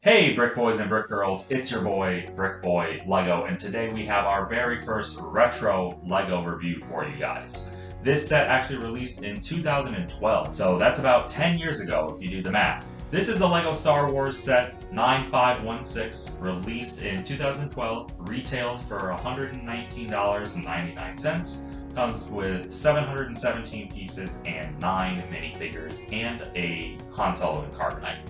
Hey Brick Boys and Brick Girls, it's your boy BrickBoyLego, and today we have our very first retro Lego review for you guys. This set actually released in 2012, so that's about 10 years ago if you do the math. This is the Lego Star Wars set 9516, released in 2012, retailed for $119.99. Comes with 717 pieces and 9 minifigures and a Han Solo and Carbonite.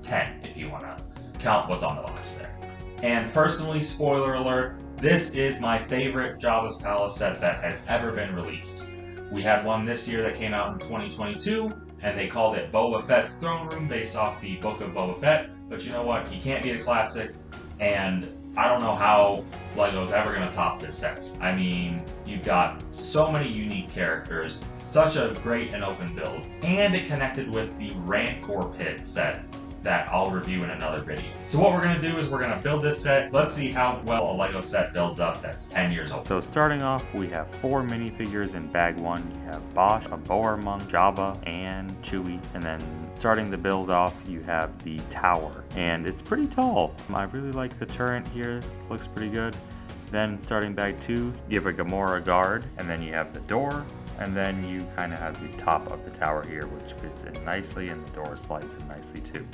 10 if you want to count what's on the box there. And personally, spoiler alert, this is my favorite Jabba's Palace set that has ever been released. We had one this year that came out in 2022, and they called it Boba Fett's Throne Room based off the Book of Boba Fett. But you know what? You can't beat a classic, and I don't know how Lego's ever going to top this set. I mean, you've got so many unique characters, such a great and open build, and it connected with the Rancor Pit set that I'll review in another video. So what we're going to do is we're going to build this set. Let's see how well a Lego set builds up that's 10 years old. So starting off, we have 4 minifigures in bag 1. You have Bosch, a Bowermon, Jabba, and Chewie. And then starting the build off, you have the tower. And it's pretty tall. I really like the turret here. Looks pretty good. Then starting bag 2, you have a Gamora guard. And then you have the door. And then you kind of have the top of the tower here, which fits in nicely, and the door slides in nicely too.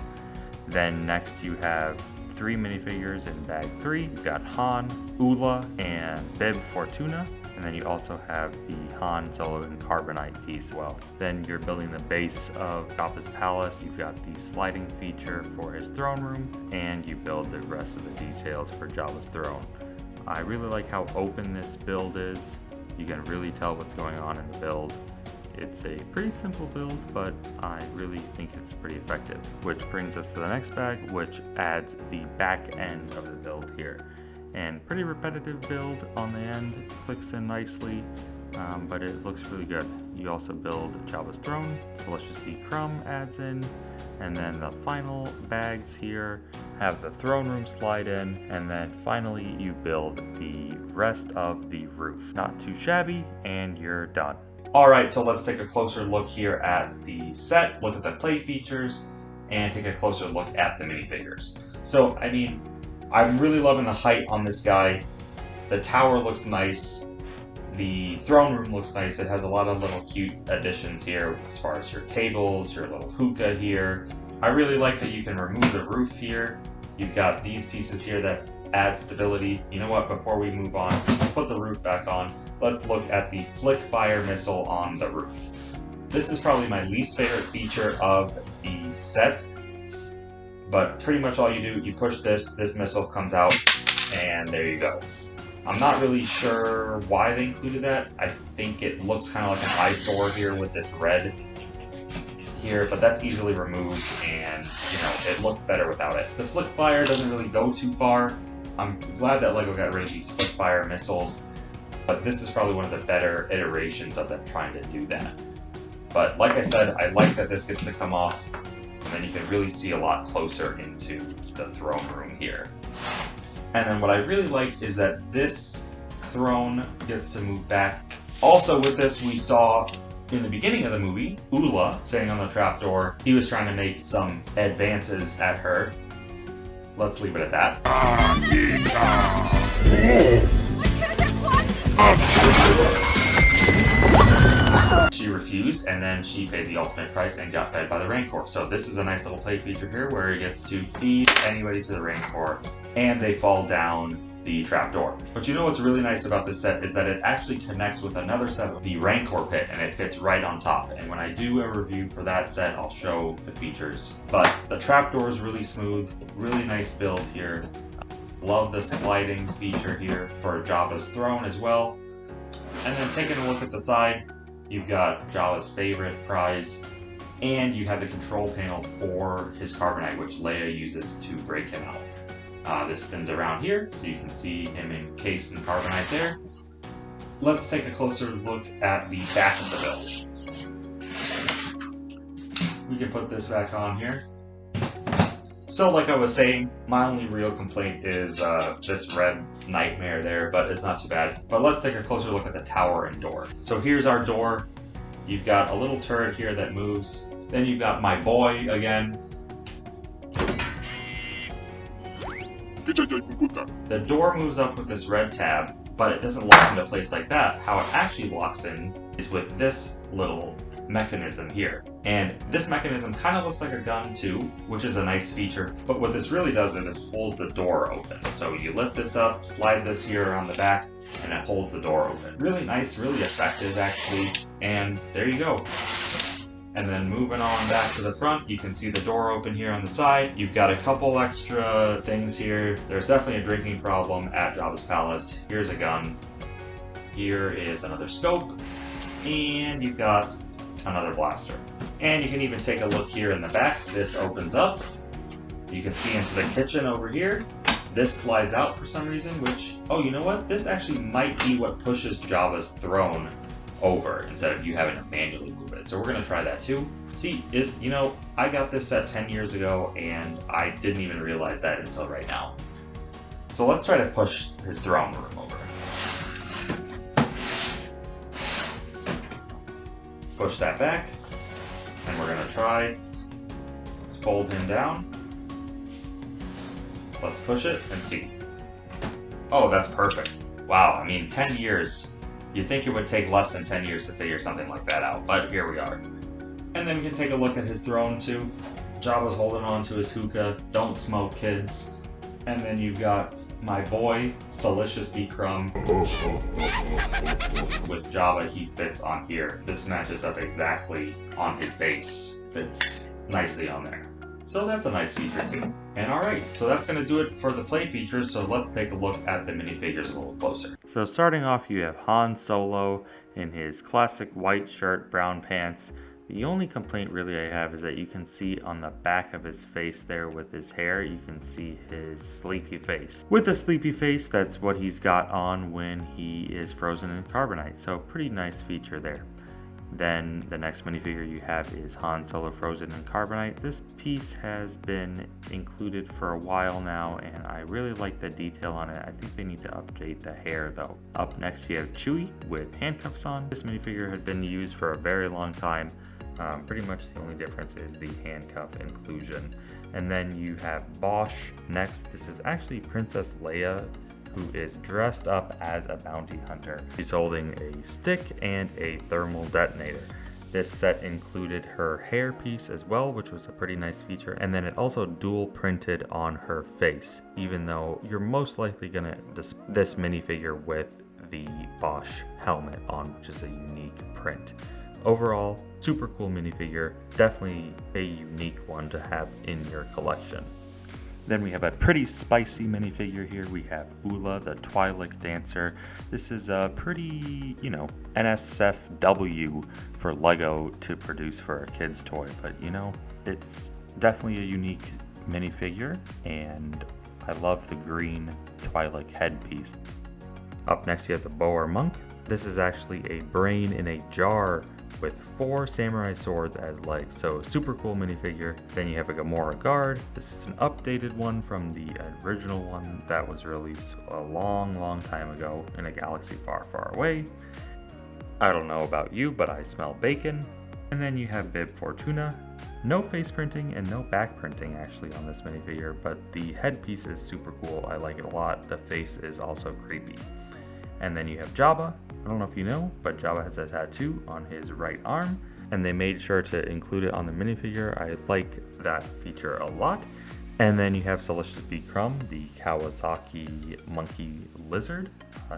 Then next you have 3 minifigures in bag 3. You've got Han, Ula, and Bib Fortuna. And then you also have the Han Solo and Carbonite piece as well. Then you're building the base of Jabba's palace. You've got the sliding feature for his throne room, and you build the rest of the details for Jabba's throne. I really like how open this build is. You can really tell what's going on in the build. It's a pretty simple build, but I really think it's pretty effective. Which brings us to the next bag, which adds the back end of the build here. And pretty repetitive build on the end, clicks in nicely, but it looks really good. You also build Jabba's throne, Celestius B. Crumb adds in, and then the final bags here have the throne room slide in, and then finally you build the rest of the roof. Not too shabby, and you're done. Alright, so let's take a closer look here at the set, look at the play features, and take a closer look at the minifigures. So, I mean, I'm really loving the height on this guy. The tower looks nice. The throne room looks nice. It has a lot of little cute additions here as far as your tables, your little hookah here. I really like that you can remove the roof here. You've got these pieces here that add stability. You know what, before we move on, put the roof back on, let's look at the flick fire missile on the roof. This is probably my least favorite feature of the set, but pretty much all you do, you push this missile comes out, and there you go. I'm not really sure why they included that. I think it looks kind of like an eyesore here with this red here, but that's easily removed, and you know, it looks better without it. The flick fire doesn't really go too far. I'm glad that Lego got rid of these flick fire missiles, but this is probably one of the better iterations of them trying to do that. But like I said, I like that this gets to come off, and then you can really see a lot closer into the throne room here. And then what I really like is that this throne gets to move back. Also with this, we saw in the beginning of the movie, Ula sitting on the trapdoor. He was trying to make some advances at her. Let's leave it at that. She refused, and then she paid the ultimate price and got fed by the Rancor. So this is a nice little play feature here where he gets to feed anybody to the Rancor, and they fall down the trapdoor. But you know what's really nice about this set is that it actually connects with another set of the Rancor Pit, and it fits right on top. And when I do a review for that set, I'll show the features. But the trapdoor is really smooth, really nice build here. Love the sliding feature here for Jabba's throne as well. And then taking a look at the side, you've got Jabba's favorite prize, and you have the control panel for his Carbonite, which Leia uses to break him out. This spins around here, so you can see him encased in Carbonite there. Let's take a closer look at the back of the build. We can put this back on here. So like I was saying, my only real complaint is this red nightmare there, but it's not too bad. But let's take a closer look at the tower and door. So here's our door. You've got a little turret here that moves. Then you've got my boy again. The door moves up with this red tab, but it doesn't lock into place like that. How it actually locks in is with this little mechanism here. And this mechanism kind of looks like a gun too, which is a nice feature. But what this really does is it holds the door open. So you lift this up, slide this here around the back, and it holds the door open. Really nice, really effective actually. And there you go. And then moving on back to the front, you can see the door open here on the side. You've got a couple extra things here. There's definitely a drinking problem at Jabba's palace. Here's a gun. Here is another scope. And you've got another blaster. And you can even take a look here in the back. This opens up. You can see into the kitchen over here. This slides out for some reason, which, oh, you know what? This actually might be what pushes Jabba's throne over instead of you having to manually move it. So we're gonna try that too. See, you know, I got this set 10 years ago and I didn't even realize that until right now. So let's try to push his throne room over. Push that back, and we're gonna try. Let's fold him down. Let's push it and see. Oh, that's perfect. Wow, I mean, 10 years. You'd think it would take less than 10 years to figure something like that out, but here we are. And then we can take a look at his throne too. Jabba's holding on to his hookah. Don't smoke, kids. And then you've got my boy, Salicious B. Crumb. With Jabba, he fits on here. This matches up exactly on his base. Fits nicely on there. So that's a nice feature too. And alright, so that's going to do it for the play features, so let's take a look at the minifigures a little closer. So starting off, you have Han Solo in his classic white shirt, brown pants. The only complaint really I have is that you can see on the back of his face there with his hair, you can see his sleepy face. With a sleepy face, that's what he's got on when he is frozen in carbonite, so pretty nice feature there. Then the next minifigure you have is Han Solo frozen in carbonite. This piece has been included for a while now, and I really like the detail on it. I think they need to update the hair though. Up next you have Chewie with handcuffs on. This minifigure has been used for a very long time. Pretty much the only difference is the handcuff inclusion. And then you have Bosch next. This is actually Princess Leia, who is dressed up as a bounty hunter. She's holding a stick and a thermal detonator. This set included her hairpiece as well, which was a pretty nice feature, and then it also dual printed on her face, even though you're most likely gonna this minifigure with the Bosch helmet on, which is a unique print. Overall, super cool minifigure, definitely a unique one to have in your collection. Then we have a pretty spicy minifigure here. We have Ula, the Twi'lek dancer. This is a pretty, NSFW for Lego to produce for a kid's toy, but it's definitely a unique minifigure, and I love the green Twi'lek headpiece. Up next you have the Boer monk. This is actually a brain in a jar with 4 samurai swords as legs, so super cool minifigure. Then you have a Gamora guard. This is an updated one from the original one that was released a long time ago in a galaxy far away. I don't know about you, but I smell bacon. And then you have Bib Fortuna. No face printing and no back printing actually on this minifigure, but the headpiece is super cool. I like it a lot. The face is also creepy. And then you have Jabba. I don't know if you know, but Jabba has a tattoo on his right arm, and they made sure to include it on the minifigure. I like that feature a lot. And then you have Salicious B. Crumb, the Kawasaki monkey lizard,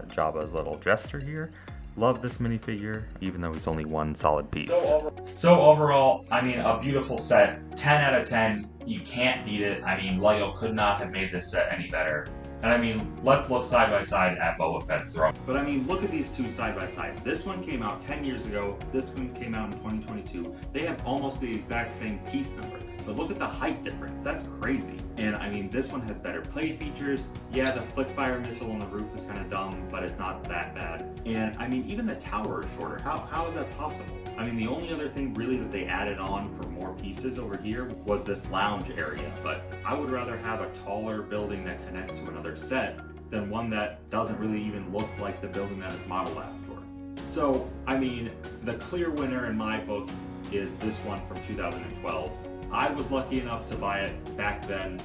Jabba's little jester here. Love this minifigure, even though it's only one solid piece. So overall, I mean, a beautiful set. 10 out of 10. You can't beat it. I mean, Lego could not have made this set any better. And I mean, let's look side by side at Boba Fett's throne. But I mean, look at these two side by side. This one came out 10 years ago. This one came out in 2022. They have almost the exact same piece number. But look at the height difference. That's crazy. And I mean, this one has better play features. Yeah, the flick fire missile on the roof is kind of dumb, but it's not that bad. And I mean, even the tower is shorter. How is that possible? I mean, the only other thing really that they added on for more pieces over here was this lounge area. But I would rather have a taller building that connects to another set than one that doesn't really even look like the building that it's modeled after. So, I mean, the clear winner in my book is this one from 2012. I was lucky enough to buy it back then.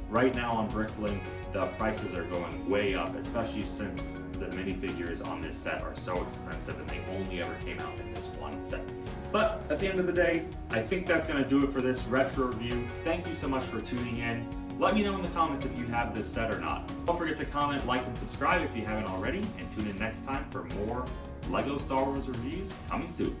Right now on BrickLink, the prices are going way up, especially since the minifigures on this set are so expensive and they only ever came out in this one set. But at the end of the day, I think that's going to do it for this retro review. Thank you so much for tuning in. Let me know in the comments if you have this set or not. Don't forget to comment, like, and subscribe if you haven't already, and tune in next time for more LEGO Star Wars reviews coming soon.